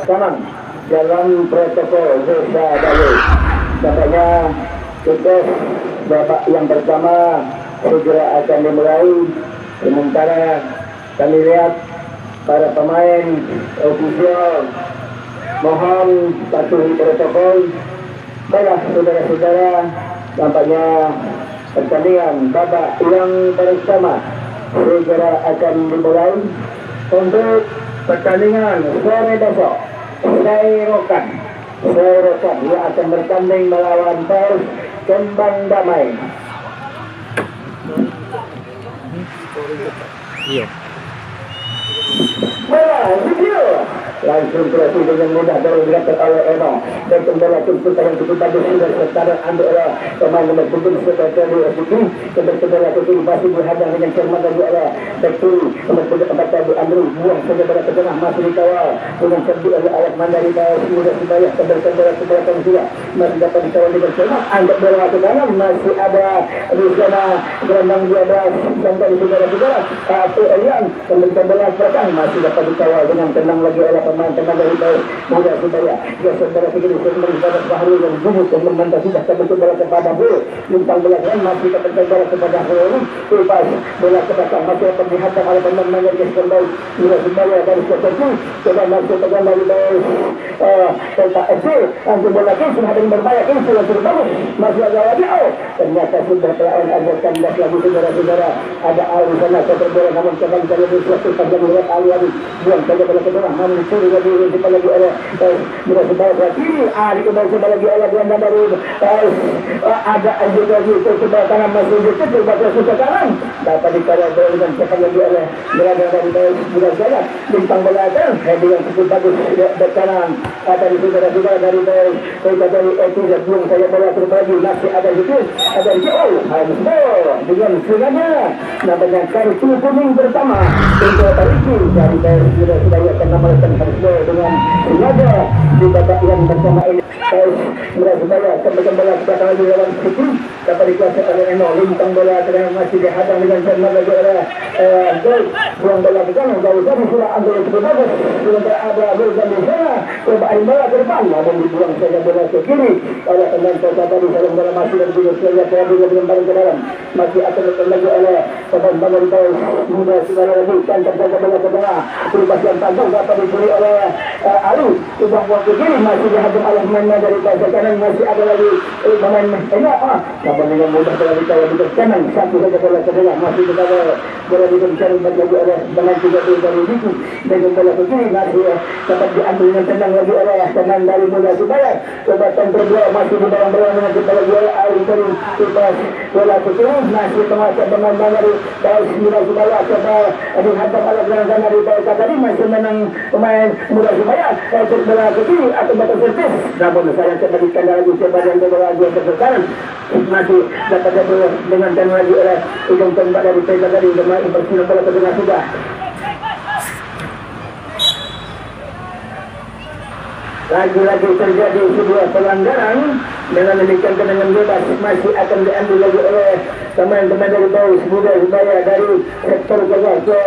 Kanan dalam protokol desa Dalu, katanya tugas babak yang pertama segera akan dimulai. Sementara kami lihat para pemain ofisial mohon patuhi protokol. Baiklah saudara-saudara, nampaknya pertandingan babak yang pertama segera akan dimulai. Untuk pertandingan sore besok, Sairokan yang akan bertanding melawan Pers Kembang Damai. Iya. Video langsung kreasi dengan mudah dari dilakukan oleh Eno dan kembali tuntutan yang cukup bagus sudah sekarang ambil oleh pemain nomor 7 sebagai Rasuki kembali tutup masih dihadang dengan cermat dari oleh Bekti nomor 4 dari Andrew buang saja pada ke tengah masih dikawal dengan cerdik oleh Ayat Mandari bawah sudah Subaya kembali sebelah juga masih dapat dikawal dengan cermat anggap bola ke kanan masih ada di sana gelandang 12 sampai di saudara-saudara Atu Elian kembali ke belakang masih dapat dikawal dengan tenang lagi oleh pemain-pemain dari bawah muda Subaya dia saudara segini kembali kepada Bahrul yang bubuk dan membantah sudah kembali bola kepada Bul bintang belakang masih dapat bola kepada Bul lepas bola ke belakang masih dapat dihadang oleh pemain dari kembali muda Subaya dari seperti coba masuk ke dari bawah Delta FC langsung bola ke sudah ada yang berbahaya ini sudah terbangun masih ada lagi ternyata sudah pelawan ada 19 lagi saudara-saudara ada Al di sana sepak bola namun kembali dari suatu panjang lihat Ali buang saja bola ke tengah namun dicuri lagi lagi oleh muda Subaya kiri dikembali lagi oleh gelandang dari ada juga lagi coba kanan masih dikecil batas susah kanan dapat dikawal dengan cepat lagi oleh gelandang dari muda Subaya bintang bola dan heading yang cukup bagus dari kanan ada di saudara-saudara dari Eti buang saja bola terbagi masih ada di Hansbo dengan sengaja namanya kartu kuning pertama untuk Riki dari sudah akan melakukan Hansbo dengan sengaja di babak yang bersama ini muda Subaya kembali bola ke belakang lagi dalam Riki dapat dikuasai oleh Eno lintang bola dengan masih dihadang dengan cermat lagi oleh Gol buang bola ke kanan jauh sudah ambil cukup bagus sudah berada Gol dan di sana coba bola ke depan namun dibuang saja bola ke kiri oleh pemain tadi dalam bola masih dan juga saya dengan barang ke dalam masih akan datang lagi oleh pemain dari muda Subaya lagi kan terjaga bola ke tengah perubahan panjang dapat diberi oleh Ali. Ubah waktu kiri masih dihadap oleh pemain dari pasar kanan, masih ada lagi pemain namun dengan mudah bola ditawa di kanan, satu saja bola kedua masih berada bola dicari lagi oleh pemain 3 dari Diki dengan bola ke kiri masih dapat diambil dengan tenang lagi oleh pemain dari Muda Subaya. Coba kontrol bola masih di dalam bola dengan bola bola Ali dari bola ke kiri masih penguasaan pemain dari Muda Subaya. Coba dihadap oleh gelandang dari Baika tadi masih menang pemain Muda Subaya untuk bola ke kiri atau batas servis. Namun saya kembali lagi coba yang bola dua persekarang masih dapat bola dengan tenang lagi oleh ujung tembak dari Baika tadi dengan bersih bola ke tengah sudah. Lagi-lagi terjadi sebuah pelanggaran. Dengan demikian tendangan bebas masih akan diambil lagi oleh teman-teman dari Baus Muda Subaya dari sektor tengah ke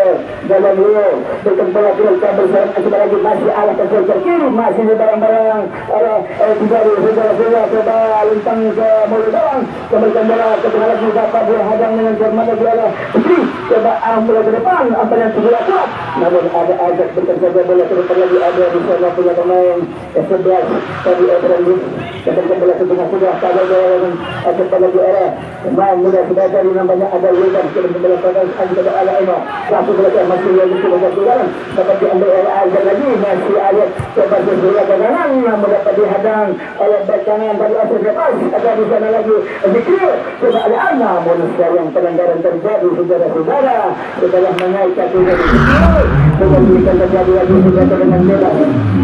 dalam luar dengan bola kita bersama lagi masih arah ke sektor kiri masih di barang-barang oleh dari saudara-saudara coba lintang ke mulut bawang kembalikan bola ke tengah lagi dapat dihadang dengan cermat lagi oleh Putri coba ambil ke depan apa yang sebelah kuat namun ada ajak berterjaga bola ke depan lagi ada di sana punya pemain 11 tadi Ibrahim kembalikan bola ke tengah sudah pada bola cepat lagi oleh pemain Muda Subaya dari namanya ada Wildan kembalikan bola ke ala Ema satu bola masih lagi sebagai keluaran dapat diambil oleh Azhar lagi masih ada coba bola ke kanan namun dapat dihadang oleh back kanan dari Asif lepas ada di sana lagi Zikri coba ada namun sekarang pelanggaran terjadi saudara-saudara setelah menaikkan dari Zikri kemudian terjadi lagi sudah dengan bebas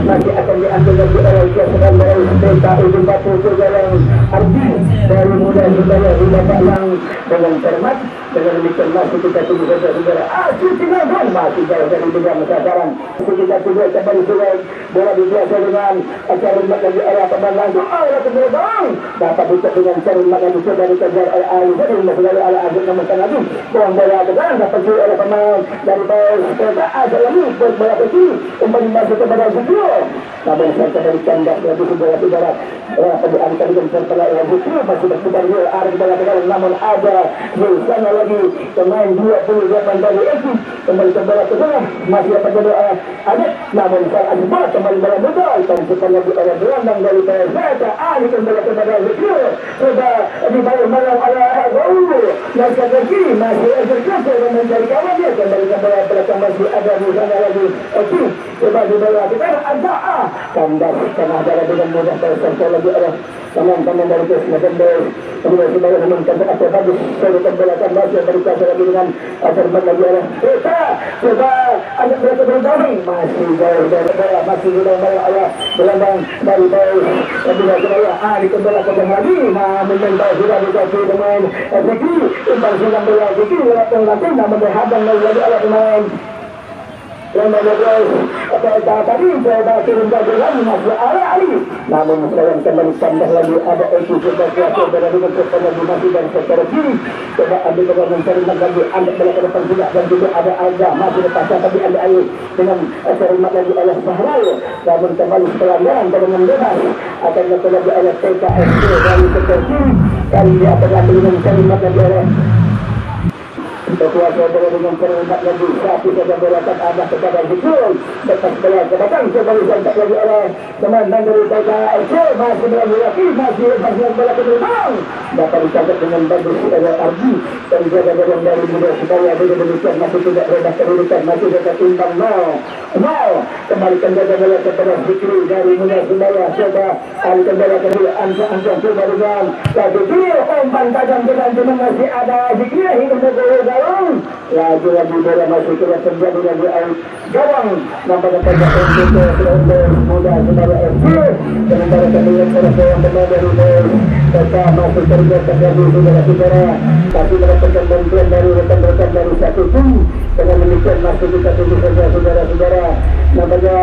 masih akan diambil lagi oleh Jason dari Beta Ujung Batu Jalan Ardi dari Muda Subaya di babak yang dengan cermat dengan demikian masih kita tunggu saudara-saudara asyik tinggal gol masih jauh dari bidang sasaran masih kita tunggu kembali sudah bola dibiasa dengan Carunmat lagi oleh pemain Landu oleh kemudian dapat dicetak dengan Carunmat lagi sudah dikejar oleh Ali jadi masih dari ala Azhar nomor lagi buang bola ke dalam dapat dicetak oleh pemain dari bawah kita ada lagi bola ke kiri kembali masuk kepada Zikri namun saya kembali kandas lagi saudara-saudara pada angka dengan setelah Zikri masih berputar dia arah bola ke dalam namun ada di sana lagi pemain 28 dari Eki kembali ke bola ke tengah masih dapat bola ada namun saat ada bola kembali bola muda dan cepat lagi oleh gelandang dari Zeta Ali kembali kepada Zikri sudah dibayar malam oleh Gaulu dan ke kiri masih Zikri dan mencari kawan dia kembali ke bola belakang masih ada di sana lagi Eki coba dibawa ke tengah ada kandas tengah darah dengan mudah tersentuh lagi oleh teman-teman dari Kesma Gembel kemudian sebagai teman-teman atau bagus saya bola kandas yang berikut lagi dengan Azharman lagi oleh Zeta coba ada berapa berdari masih jauh dari bola masih di dalam bola oleh gelandang dari bawah kemudian Ali kembali ke tengah lagi namun mental sudah dijatuhi dengan Zikri umpan sudah bola Zikri lewat tengah namun dihadang lagi oleh pemain yang menurut tadi coba turun lagi masih Ali namun sekarang kembali tambah lagi ada Eki sudah kuasa berada dengan kepada masih dari sektor kiri coba ambil bola mencari lagi ambil bola ke depan juga dan juga ada Alga masih lepaskan tapi ambil air dengan cermat lagi oleh Bahraul namun kembali pelanggaran dengan bebas akan dilakukan lagi oleh TKSP dari sektor kiri kali dia akan ambil dengan cermat lagi oleh berkuasa bola dengan cermat lagi satu saja bola tak ada kepada Zikri lepas bola ke belakang kembali diangkat lagi oleh teman dari TKSP masih berani lagi masih bola ke belakang dapat dicatat dengan bagus oleh Ardi dan juga dari Muda Subaya dengan demikian masih tidak rendah kedudukan masih dekat timbang 0 kembalikan bola kepada Zikri dari Muda Subaya coba alihkan bola ke dulu Anjang coba dengan Zikri umpan tajam dengan teman masih ada Zikri hingga ke lagi bola masih tidak terjadi lagi gawang nampaknya pada untuk Muda Subaya FC dengan bola kedua yang benar dari mereka masih terjadi saudara-saudara tapi mendapatkan bantuan dari rekan-rekan dari satu tim dengan demikian masih kita tunggu saja saudara-saudara nampaknya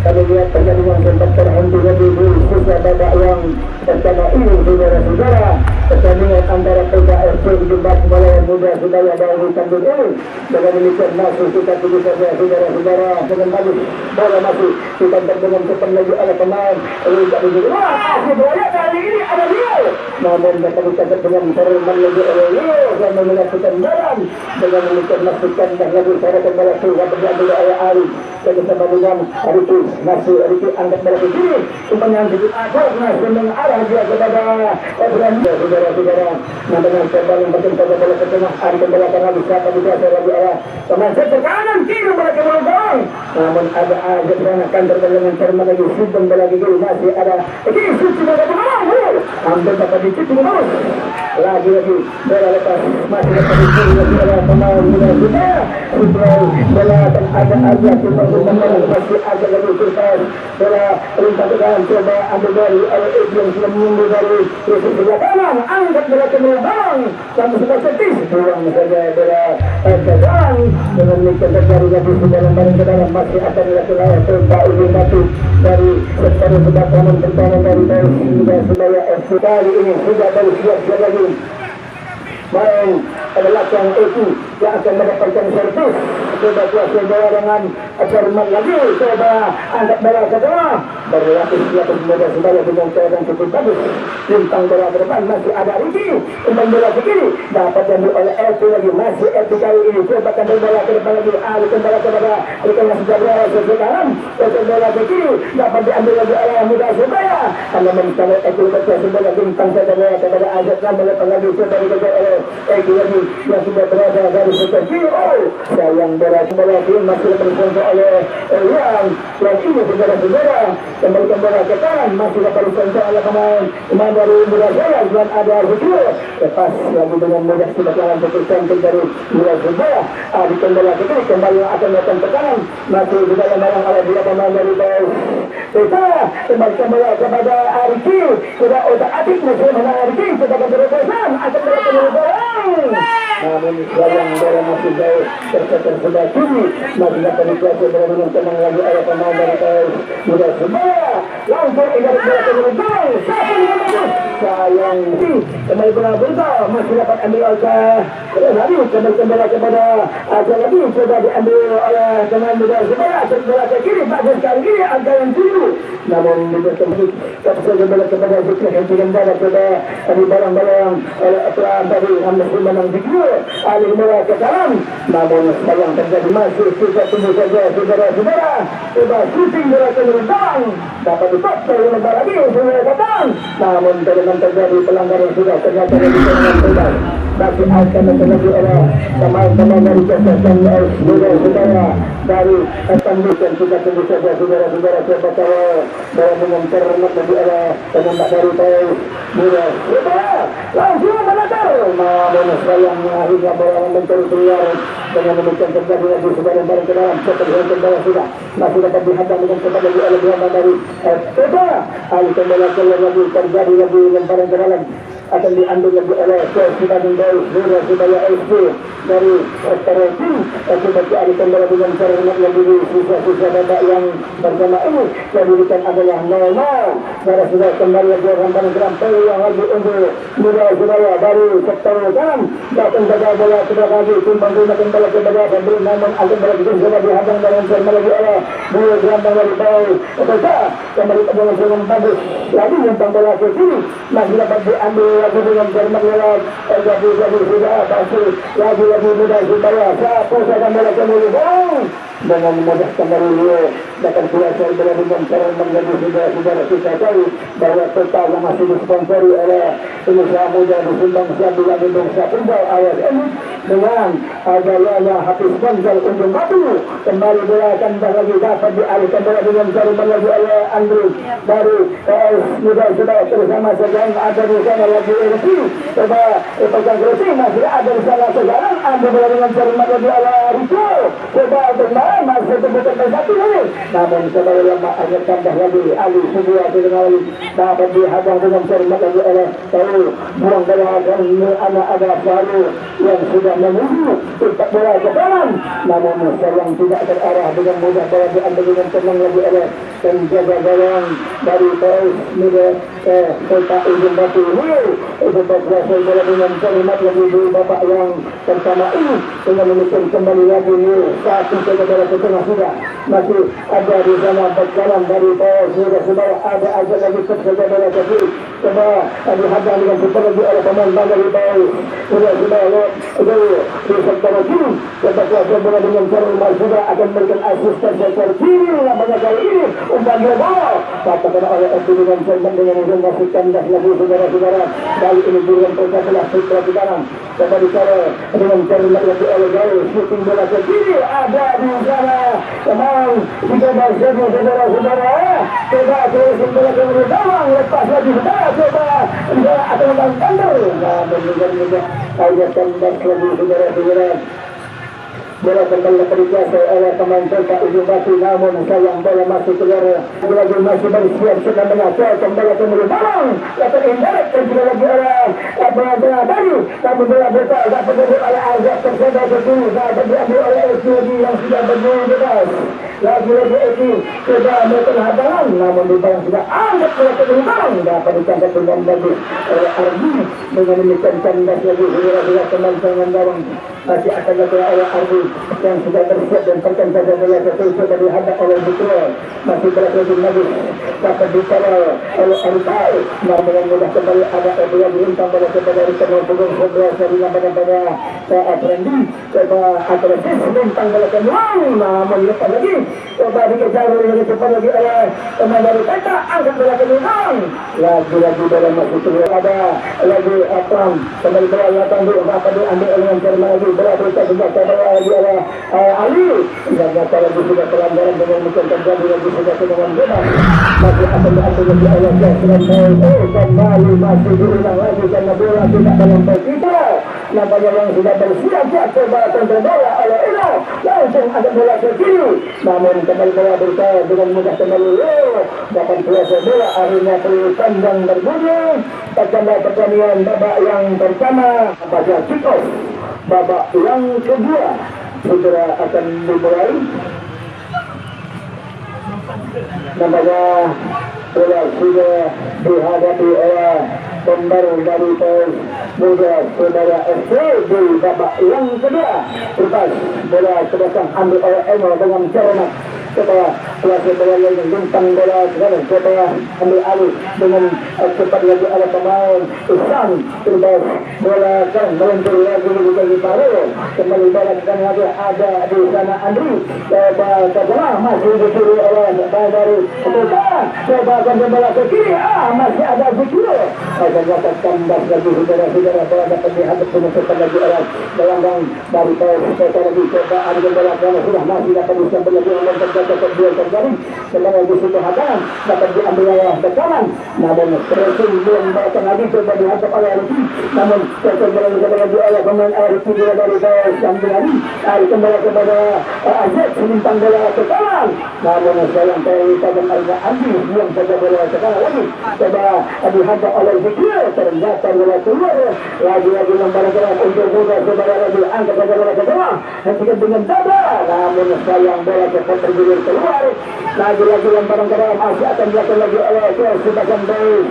kami lihat pertandingan sempat terhenti lagi di sisa babak yang pertama ini saudara-saudara pertandingan antara PKSP Jembat Malaya Muda Subaya dari Tanjung ini dengan demikian masih kita tunggu saja saudara-saudara dengan bagus bola masih kita dengan cepat lagi oleh pemain masih bola kali ini ada dia namun dapat dicatat dengan firman lagi oleh Leo dan menyatukan dalam dengan memikir masukan dan lagi saya kembali sudah berjadi oleh Ali jadi sama dengan Ariki masih Ariki angkat bola ke kiri kemudian sedikit atas masih mengarah dia kepada Abraham saudara-saudara dengan kembali bertempur bola ke tengah Ari kembali karena bisa saya lagi arah teman saya ke kanan kiri bola ke belakang namun ada gerakan terkait firman lagi sudah bola ke kiri masih ada ini sudah bola ke belakang ambil dapat dicium lagi bola lepas masih dapat dicium lagi oleh pemain muda sudah bola ada masih ada lagi kurang bola lintasan coba ambil dari Adrian sudah menunggu dari sebelah kanan angkat bola ke belakang dan sudah setis buang saja bola tegang dengan mikir terjadi lagi sudah lembaran ke dalam masih akan dilakukan coba ujung batu dari separuh sebelah kanan pertahanan dari Surabaya FC kali ini sudah baru siap lagi main adalah yang itu yang akan mendapatkan servis coba kuasa bola dengan Jerman lagi coba angkat bola ke bawah berlatih muda Surabaya dengan cara yang cukup bagus bintang bola ke depan masih ada Riki umpan bola ke kiri dapat diambil oleh LP lagi masih LP kali ini coba kembali bola ke depan lagi kembali kepada Riki yang sudah berada sekarang bola ke kiri dapat diambil lagi oleh muda Surabaya karena mencari LP Surabaya bintang saja bola kepada Azad melepas lagi coba dikejar oleh LP lagi yang sudah berada dari seperti sayang bola ini masih berkontrol oleh yang ini saudara-saudara kembali bola ke kanan masih dapat dikontrol oleh pemain dari Muda Jaya dan ada Hudyo lepas lagi dengan mudah sudah jalan keputusan dari Muda Jaya dikembali ke kiri kembali akan melakukan tekanan masih juga yang barang oleh dua pemain dari bawah kita kembali kepada Ariki sudah otak atik masih mana Ariki sebagai berkesan akan melakukan bola namun sayang bola masih jauh tersebar sebelah kiri masih dapat dikuasai bola dengan tenang lagi oleh pemain dari Muda Surabaya langsung ibarat bola ke belakang sayang kembali bola berubah masih dapat ambil oleh lagi kembali kepada Azal lagi coba diambil oleh pemain Muda Surabaya bola ke kiri bagus kali ini ada yang tuju namun kembali bola kepada Zikri yang bola coba di barang-barang oleh Atlan tadi Hamdan menang video alih bola ke dalam namun sayang terjadi masih kita tunggu saja saudara-saudara coba shooting bola ke belakang dapat dipaksa oleh lagi sudah datang namun terjadi pelanggaran sudah ternyata dengan bebas masih akan terjadi oleh pemain-pemain dari kesehatan saudara dari Tandukan kita tunggu saja saudara-saudara coba tahu bola dengan ternak lagi oleh penembak dari Muda Surabaya langsung menakar namun sayang hingga bola mencari keluar dengan demikian terjadi lagi sudah lembaran ke dalam setelah yang bola sudah masih dapat dihadang dengan cepat lagi oleh gelandang dari coba kembali keluar lagi terjadi lagi lemparan ke dalam akan diambil lagi oleh Sudah dari Muda Surabaya FC dari Restoransi sudah dialihkan bola dengan cermat lagi di sisa-sisa babak yang bersama ini yang diberikan adalah 0-0 karena sudah kembali lagi lemparan ke dalam yang lagi untuk Muda Surabaya baru sektor kanan datang jaga bola sudah lagi tumbang gunakan bola kepada Fabri namun akan bola itu sudah dihadang dengan cermat lagi oleh Muda gelandang dari bawah kembali ke bola dengan bagus lagi tentang bola ke kiri masih dapat diambil lagi dengan cermat lewat jadi sudah pasti lagi Muda Surabaya siapa saja bola kembali dengan mudah kembali dapat selesai bola dengan cara menjadi sudah kita tahu bahwa total yang masih disponsori oleh pengusaha muda disumbang siap lagi bangsa Tunggal awal ini dengan adanya Hafiz Banjal Ujung Batu kembali bola akan lagi dapat dialihkan bola dengan cara lagi oleh Andri dari Muda Surabaya bersama sedang ada di sana lagi Resi coba pegang Resi masih ada di sana sekarang ambil bola dengan cara lagi oleh Rico coba bermain masih terbuka satu ini namun kembali lama akan tambah lagi Ali sebuah dengan dapat dihadang dengan cermat lagi oleh Tahu buang bola dan anak ada baru yang sudah menuju sepak bola ke kanan namun sayang tidak terarah dengan mudah bola diambil dengan tenang lagi oleh penjaga gawang dari Muda Kota Ujung Batu ini sepak bola dengan cermat lagi di babak yang pertama ini dengan memikir kembali lagi satu bola ke tengah sudah masih ada di sana berjalan dari Muda Surabaya ada aja lagi saja bola ke kiri coba dihadang dengan lagi oleh pemain Bangga di bawah. Sudah itu di sektor kiri. Coba kuasa bola dengan cara sudah akan memberikan asisten sektor kiri. Nampaknya kali ini umpan bola katakan oleh Edi dengan dengan masih kandas lagi saudara-saudara. Kali ini dengan perkatalah Putra Cikarang. Coba bicara dengan cara lagi oleh Gaul. Shooting bola ke kiri ada di sana. Memang dicoba saudara-saudara. Coba terus bola ke belakang lepas lagi coba atau membang kandar. Nah, benar-benar saya kandas lagi saudara-saudara. Bola kembali terjatuh oleh pemain Pelita Ujung Batu, namun sayang bola masih keluar. Lagi masih bersiap sedang mengatur kembali ke belakang. Dapat indirect dan juga lagi oleh bola baru. Tapi bola besar dapat diambil oleh Azab tersedar itu. Dapat diambil oleh Eki yang sudah berdiri bebas. Lagi-lagi Eki sudah melakukan hadangan, namun di bawah sudah angkat bola ke belakang. Dapat ditangkap dengan bagus oleh Ardi. Dengan demikian kandas lagi segera teman-teman dorong. Masih akan dilakukan oleh Ardi yang sudah bersiap dan perkan saja bola ketujuh sudah dihadap oleh Bukur. Masih berlaku lagi dapat bicara oleh Arifai. Namun dengan mudah kembali ada Ebuya berintang bola kepada Rikano Pugong sebelah dari pada Afrendi. Coba agresif bintang bola ke luar, namun lepas lagi coba dikejar lagi cepat lagi oleh teman dari Peta. Angkat bola ke belakang, lagi-lagi bola masih keluar. Ada lagi Akram kembali bola datang dulu dapat diambil oleh Jerman lagi bola berita juga lagi oleh Ali. Ternyata lagi sudah pelanggaran dengan mungkin terjadi lagi sudah dengan bebas. Masih akan diambil lagi oleh Jasran Taito. Kembali masih diulang lagi karena bola tidak dalam kita. Nampaknya yang sudah bersiap coba kontrol bola oleh Ila. Langsung ada bola ke kiri. Namun kembali bola berita dengan mudah kembali dapat selesai bola. Akhirnya tandang berbunyi. Pertandingan pertandingan babak yang pertama pada kick-off. Babak yang kedua segera akan dimulai. Nampaknya bola sudah dihadapi oleh pembaru dari PES Muda Saudara FC di babak yang kedua. Lepas bola sedang ambil oleh Emo dengan cermat. Coba kuasa bola yang bintang bola sekarang coba ambil alih dengan cepat lagi oleh pemain Ihsan. Lepas bola sekarang meluncur lagi di paru. Kembali bola sekarang lagi ada di sana Andri. Coba masih disuruh oleh dari coba ganti bola ke kiri. Masih ada Zikiro. Ternyata kandas lagi saudara-saudara bola dapat dihadap penutupan lagi oleh gelandang dari PES lagi. Coba ambil bola karena sudah masih dapat disambil lagi oleh terjadi selain di situ hadangan dapat diambil oleh bekalan. Namun Resul belum datang lagi coba dihadap oleh Arifin. Namun terjadi lagi oleh pemain Arifin juga dari bawah Sambilani. Kembali kepada Azad melintang bola ke kanan. Namun sayang dari Tagan Alga Andi belum saja bola ke kanan lagi. Coba dihadap oleh Zikir. Ternyata bola keluar. Lagi-lagi lembaran gerak untuk bola saudara lagi angkat saja bola ke bawah. Hentikan dengan dada. Namun sayang bola cepat tergilir keluar. Lagi-lagi lemparan ke dalam masih akan dilakukan lagi oleh sebagian baik.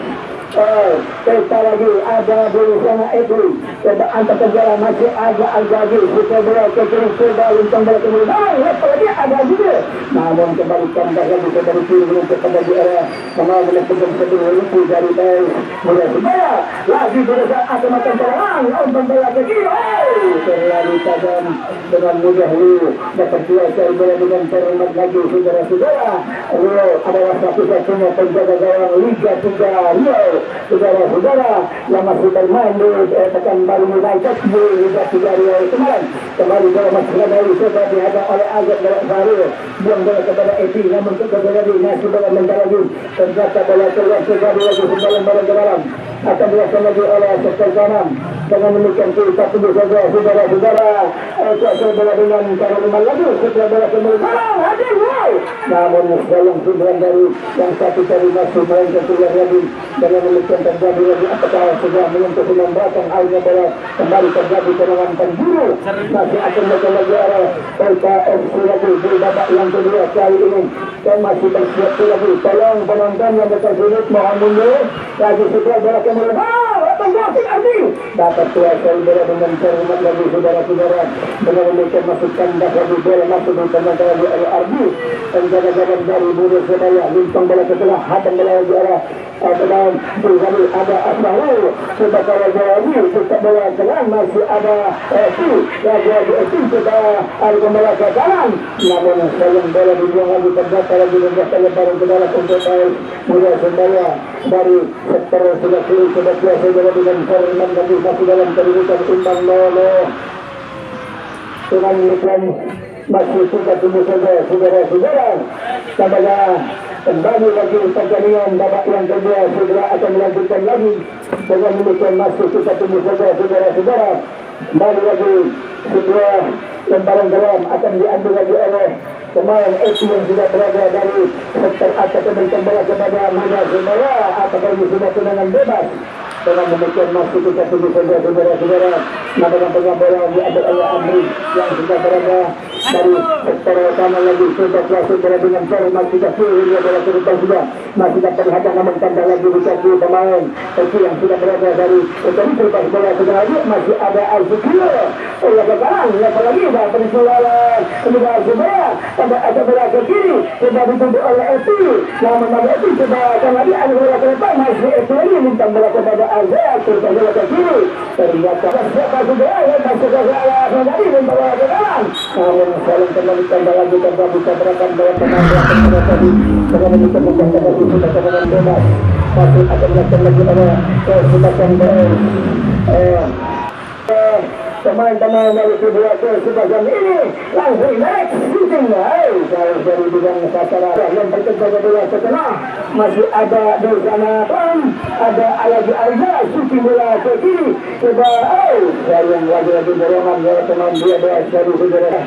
Kita lagi ada di sana itu. Coba antar penjara masih ada lagi. Kita bola ke kiri coba lintang bola ke belakang. Lepas lagi ada juga. Namun kembali kandas lagi dari kiri untuk kembali area mengambil sebelum itu dari baik. Mulai semua lagi berusaha akan makan serangan. Umpan bola ke kiri. Terlalu tajam dengan mudah dapat kuasai bola dengan cermat lagi saudara-saudara. Rio adalah satu-satunya penjaga gawang Liga 3 Rio. Saudara-saudara yang masih bermain di Pekanbaru United di Liga 3 Rio kemarin. Kembali bola masih dari sudah dihadap oleh Azad Barak Farid. Buang bola kepada Eti namun kembali masih bola mental lagi. Ternyata bola keluar sudah lagi sebelum bola ke dalam. Akan dilakukan lagi oleh sektor kanan. Dengan demikian kita tunggu saja saudara-saudara. Kuasa bola dengan cara lima lagi setelah bola kembali hadir. Namun sayang sundulan dari yang satu dari masih main keluar lagi. Dengan demikian terjadi lagi apakah sudah menyentuh dengan belakang akhirnya bola kembali terjadi serangan penjuru. Masih akan dilakukan lagi oleh Pelita FC lagi di babak yang kedua kali ini. Dan masih bersiap lagi. Tolong penonton yang dekat sudut mohon mundur. Lagi setelah bola kembali Wasit Ardi dapat kuasai bola dengan cermat lagi saudara-saudara, dengan demikian masuk kandas lagi bola masuk di tengah lagi oleh Ardi, penjaga-jaga dari Budo Sebaya limpang bola ke tengah, hadang bola di arah pemain Bulgari, ada Asmaul sudah kalah lagi tetap bola jalan, masih ada Esi lagi sudah ada bola ke kanan, namun sayang bola dibuang lagi terdapat lagi menjadi lebaran ke dalam untuk Budo Sebaya dari sektor sudah kiri sudah biasa dengan Firman lagi masih dalam kedudukan imbang 0-0 dengan iklan masih sudah tunggu saja saudara-saudara. Tampaknya kembali lagi pertandingan babak yang kedua segera akan melanjutkan lagi dengan demikian masih kita tunggu saja saudara-saudara. Kembali lagi sebuah lembaran dalam akan diambil lagi oleh pemain Esi yang sudah berada dari sektor atas dan bola kepada Muda Semua apakah ini sudah tendangan bebas. Dengan demikian masih kita tunggu saja saudara-saudara. Nama bola diambil oleh Amri yang sudah berada dari sektor utama lagi sudah masuk bola dengan cara masih kasih hingga bola ke depan sudah masih dapat terlihat namun tanda lagi di kaki pemain Esi yang sudah berada dari utama terlepas bola sudah lagi masih ada Al-Fikir oleh ke kanan lagi dapat dikeluarkan kemudian Al-Subaya ada bola ke kiri sudah dituntut oleh Esi namun Esi sudah akan lagi ada bola ke depan masih Esi lagi minta bola kepada Al-Zaya sudah bola ke kiri ternyata siapa sudah yang masuk ke arah tadi minta bola ke kanan namun saling kembalikan lagi tanpa bisa berakan bola pemain tadi dengan itu membuat lagi sudah kemenangan bebas masih akan melakukan lagi pada kesempatan teman-teman dari kedua kesempatan ini langsung naik shooting jauh dari bidang sasaran yang berkembang bola setelah masih ada di sana ada Alaji Arza shooting bola ke kiri coba sayang lagi dorongan oleh teman dia dari saudara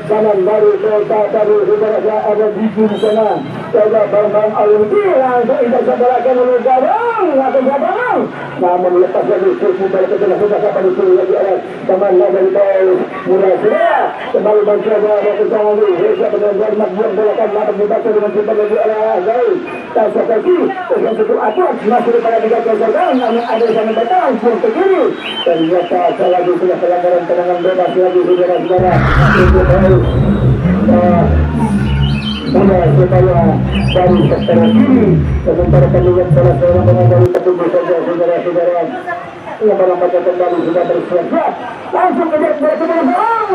kanan dari kota dari saudara ada di sana coba Bambang Alumni langsung indah balakan oleh Garang atau Garang namun lepas lagi shooting bola ke tengah sudah kapan itu lagi oleh teman dari bawah Muda Semua kembali mencoba waktu tangan ini Reza benar-benar makbuan bolakan dapat dibaca dengan cepat lagi oleh Azai tasya kaki yang cukup akuat masih daripada tiga kesertaan namun ada yang bertahan pun ke kiri ternyata lagi sudah pelanggaran tendangan bebas lagi saudara-saudara itu baru Muda Semua dari sektor kiri sementara kandungan salah seorang pemain dari ketunggu saja saudara-saudara yang melampaukan kembali sudah bersiap-siap langsung kejar bola ke belakang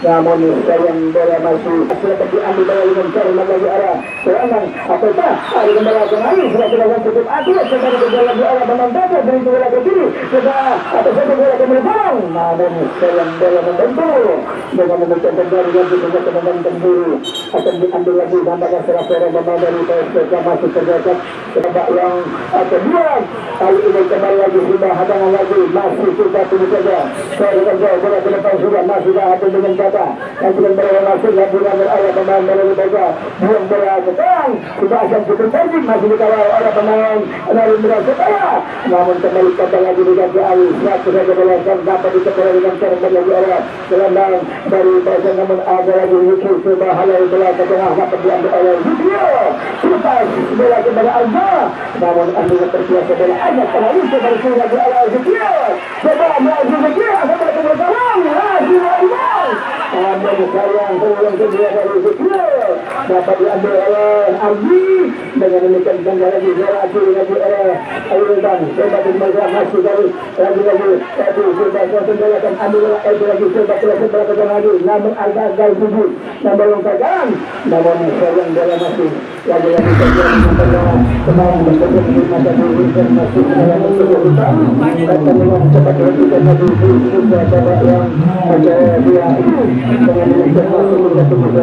namun sayang bola masih sudah diambil bola dengan cara lagi arah serangan apakah ada bola kembali sudah cukup akurat kepada bola di arah Bambang Baca dari bola ke kiri sudah atau satu bola ke belakang namun sayang bola membentur dengan demikian kembali lagi dengan teman tempur akan diambil lagi nampaknya serah-serah Bambang dari PSPK masih terdekat babak yang kedua kali ini kembali lagi sudah hadangan lagi masih kita tunggu saja saya bola ke depan sudah masih ada dengan kata yang sudah bola masuk yang bulan berayah pemain melalui baca buang bola ke depan sudah akan cukup cantik masih dikawal oleh pemain dari Muda Semua namun kembali kata lagi dengan Ali siap saja bola dan dapat dikejar dengan cara lagi oleh gelandang dari Baca namun ada lagi Yuki coba halai bola ke tengah dapat diambil oleh Yukio lepas bola kepada Alza namun Alza terbiasa bola hanya terlalu dari sini lagi oleh Yukio coba maju Yukio akan bertemu tangan lagi Alza namun sayang peluang kedua dari Yukio dapat diambil oleh Ardi dengan demikian tanda lagi bola lagi oleh Ayudan coba dimulai masih dari lagi satu coba akan ambil bola lagi coba bola ke tengah lagi namun Alza gagal tujuh namun longkakan namun sayang bola masih lagi terjadi kemarin berkembang di mata diri dan masih dalam sebuah utang dan memang cepat dilakukan lagi sudah babak yang ada dia dengan demikian masih kita tunggu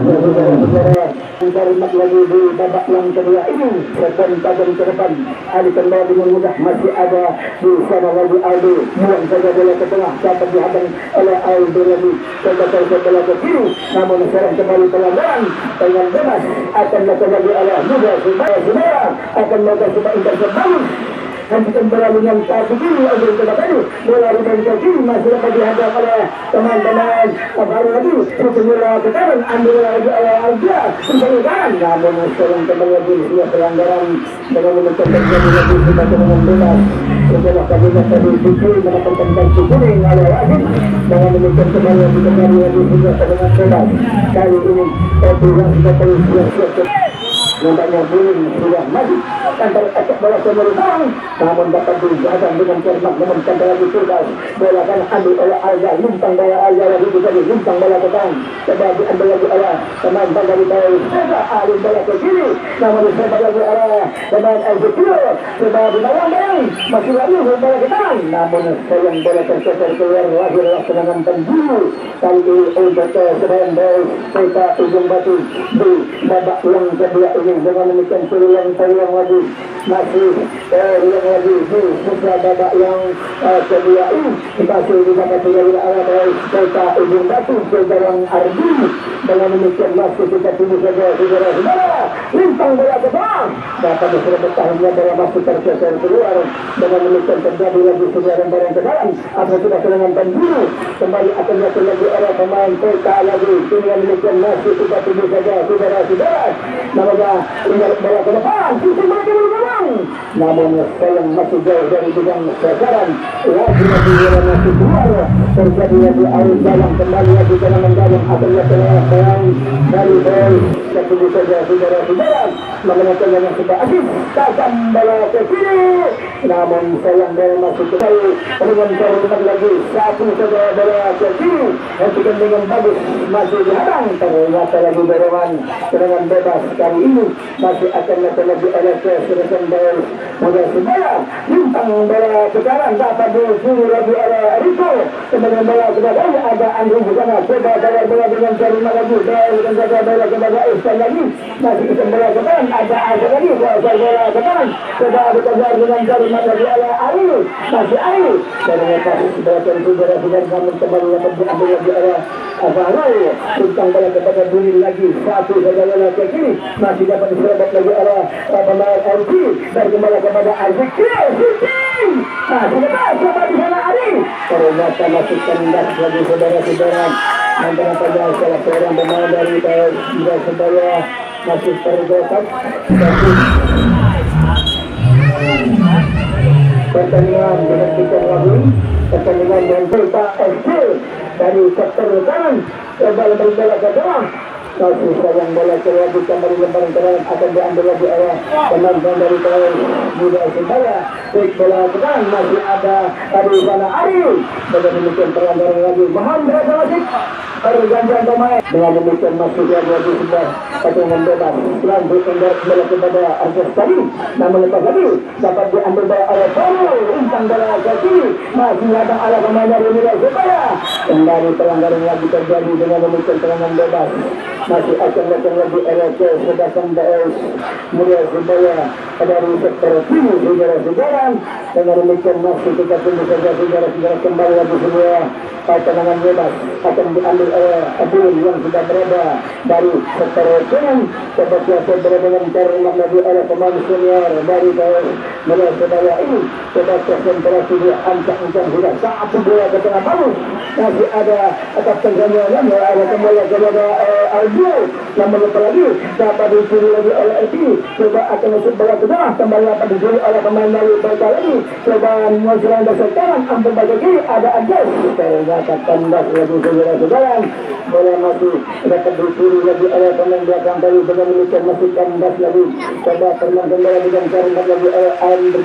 saudara dari mak lagi di babak yang kedua ini dan tajam ke depan Ali kembali dengan mudah masih ada di sana lagi Aldo buang saja bola ke tengah dapat dihadang oleh Aldo lagi coba bola ke kiri namun sekarang kembali pelanggaran dengan bebas akan melakukan lagi oleh Muda Semua akan melakukan sebuah intercept bagus hentikan bola dengan kaki kiri untuk coba tadi bola dengan kaki kiri masih dapat dihadap oleh teman-teman baru lagi bola ke kanan ambil lagi oleh Arja kembali kanan namun sekarang kembali lagi sebuah pelanggaran dengan menekan terjadi lagi kita dengan bola setelah kabinet tadi dikiri mendapatkan kartu kuning oleh Wahid dengan menekan kembali lagi sebuah dengan bola kali ini peluang sudah terus siap-siap nampaknya belum sudah maju kantor efek bola kemerdekaan namun dapat dijaga dengan cermat namun kantor lagi tugas bola kan ambil oleh Alga limpang bola Alga lagi juga limpang bola ke kanan coba diambil lagi oleh teman-teman dari bawah coba alih bola ke kiri namun dicoba lagi oleh teman Ezekiel coba dibayang-bayang masih lagi bola ke kanan namun sayang bola tercecer keluar lagi lewat serangan penjuru kali ini untuk serangan bola kita ujung batu di babak yang kedua ini dengan demikian peluang lagi masih yang lagi di setelah babak yang kedua ini masih didapat dari arah dari kita ujung batu ke jalan Ardi dengan demikian masih kita tunggu saja saudara-saudara limpang bola ke depan dapat disebut tahunnya bola masih tercecer keluar dengan demikian terjadi lagi sejarah barang ke dalam atau sudah serangan penjuru kembali akan diatur lagi oleh pemain PK lagi dengan demikian masih kita tunggu saja saudara-saudara namanya ingat bola ke depan sisi mereka bergabung namun sayang masih jauh dari bidang sasaran lagi bola masih keluar terjadi lagi arus dalam kembali lagi serangan dalam akan diatur oleh pemain dari bola kita tunggu saja saudara-saudara mengenai yang sudah asis tajam bola ke kiri namun sayang bola masih kembali dengan cara lagi satu saja bola ke kiri hentikan dengan bagus masih dihadang ternyata lagi dorongan serangan bebas kali ini masih akan lagi oleh keserusan bola mudah sebelah limpang bola ke kanan dapat disuruh lagi oleh Rico kemudian bola sudah ada Andrew di sana coba bola dengan jari lagi dengan jaga bola kepada Ihsan lagi masih kita bola ke kanan ada lagi bola ke kanan coba dikejar dengan jari lagi oleh Ali masih Ali ternyata sebagian saudara-saudara namun kembali dapat diambil lagi oleh Abarai limpang bola kepada Duri lagi satu saja bola ke kiri masih dapat diserobot lagi oleh pemain LG dan kembali kepada Ezekiel masih dapat coba di sana Ali ternyata masih kandas lagi saudara-saudara antara pada salah seorang pemain dari Persebaya masih tergeletak pertandingan dihentikan lagi pertandingan dengan Pelita FC dari sektor kanan kembali bola ke dalam masih sayang bola keluar kembali lemparan ke dalam akan diambil lagi oleh teman-teman dari Muda Persebaya baik bola ke kanan masih ada di sana Ari dengan demikian pelanggaran lagi Muhammad Rasik pergantian pemain dengan demikian masih lagi sebuah pertandingan bebas lanjut kembali kepada Arjas tadi namun lepas lagi dapat diambil bola oleh Paul limpang bola ke kiri masih ada ala pemain dari Muda Persebaya kembali pelanggaran lagi terjadi dengan demikian pelanggaran bebas masih akan datang lagi LC sedangkan DS Muda Persebaya dari sektor kiri saudara-saudara dengan demikian masih kita tunggu saja saudara-saudara kembali lagi semua tendangan bebas akan diambil oleh Abdul yang sudah berada dari sektor kanan sebagai berada dengan terima lagi oleh pemain senior dari Muda Persebaya ini sebagai konsentrasi di ancang-ancang sudah satu bola ke tengah bagus masih ada kapten Daniel yang ada kembali kepada Aldo namun lepas lagi dapat dicuri lagi oleh LP coba akan masuk bola ke tengah kembali dapat dicuri oleh pemain dari Pelita lagi coba mengusulkan dasar kanan ambil bagi kiri ada Anjas ternyata kandas lagi saudara-saudara bola masih dapat dicuri lagi oleh pemain belakang dari dengan demikian masih kandas lagi coba pernah kembali dengan cara lagi oleh Andri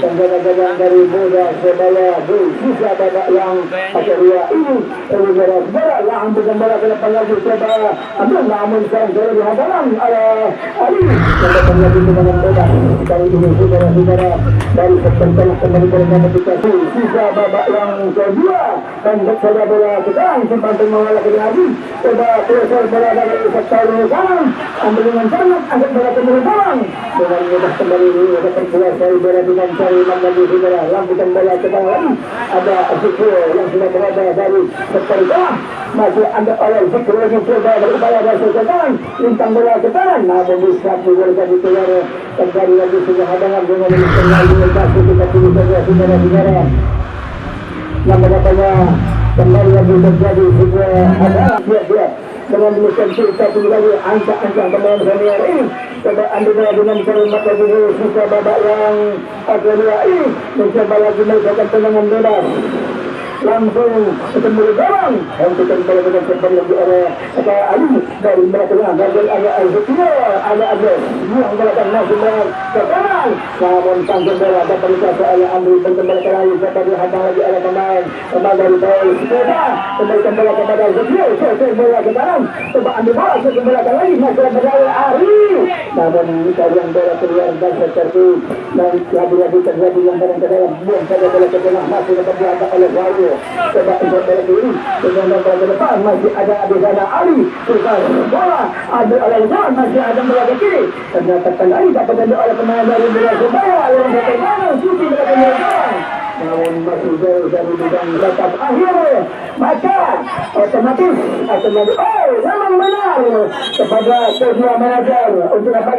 dan jaga-jaga dari Muda Persebaya bisa babak yang kedua ini saudara-saudara yang ambil bola ke depan lagi coba ambil namun sekarang dari hadapan oleh Ali datang lagi dengan bebas kali ini saudara-saudara dari sektor tengah kembali berada ketika sisa babak yang kedua dan coba bola sekarang sempat mengalahkan lagi coba pressure bola dari sektor kanan ambil dengan sangat angkat bola ke belakang dengan mudah kembali ini dapat kuasai bola dengan cari lagi saudara lampukan bola bola ke bawah. Ada Zikro yang sudah berada dari sektor bawah. Masih ada oleh Zikro yang coba berupaya dari sekitar lintang bola ke kanan. Namun bisa juga dikeluar terjadi lagi sudah hadangan dengan kembali lokasi kita pilih saja saudara-saudara. Yang katanya kembali lagi terjadi sebuah hadangan dia dengan demikian kita kembali angka-angka pemain senior ini. Coba anda dengan cermat dulu sisa babak yang kedua ini mencoba lagi melakukan tendangan bebas. Langsung ketemu gawang yang kita kembali dengan kembali lagi oleh Ali dari belakang dari ada yang belakang masih ke kanan, namun tanggung bola dapat dikasih oleh Andri kembali ke lagi dapat dihantar lagi oleh pemain dari bawah sepeda kembali kepada Zikro bola ke kanan, coba ambil bola kembali lagi masih ada Ari, namun yang bola keluar dan seperti dan lagi terjadi yang ke dalam buang saja bola ke tengah masih dapat dihantar oleh Wahyu. Coba untuk bola kiri dengan bola ke depan masih ada di sana Ali lepas bola ada oleh John masih ada bola ke kiri ternyata kembali dapat diambil oleh pemain dari Surabaya yang bagaimana suci berkembang namun masih jauh dari bidang batas akhir maka otomatis akan menjadi memang benar kepada kedua manajer untuk dapat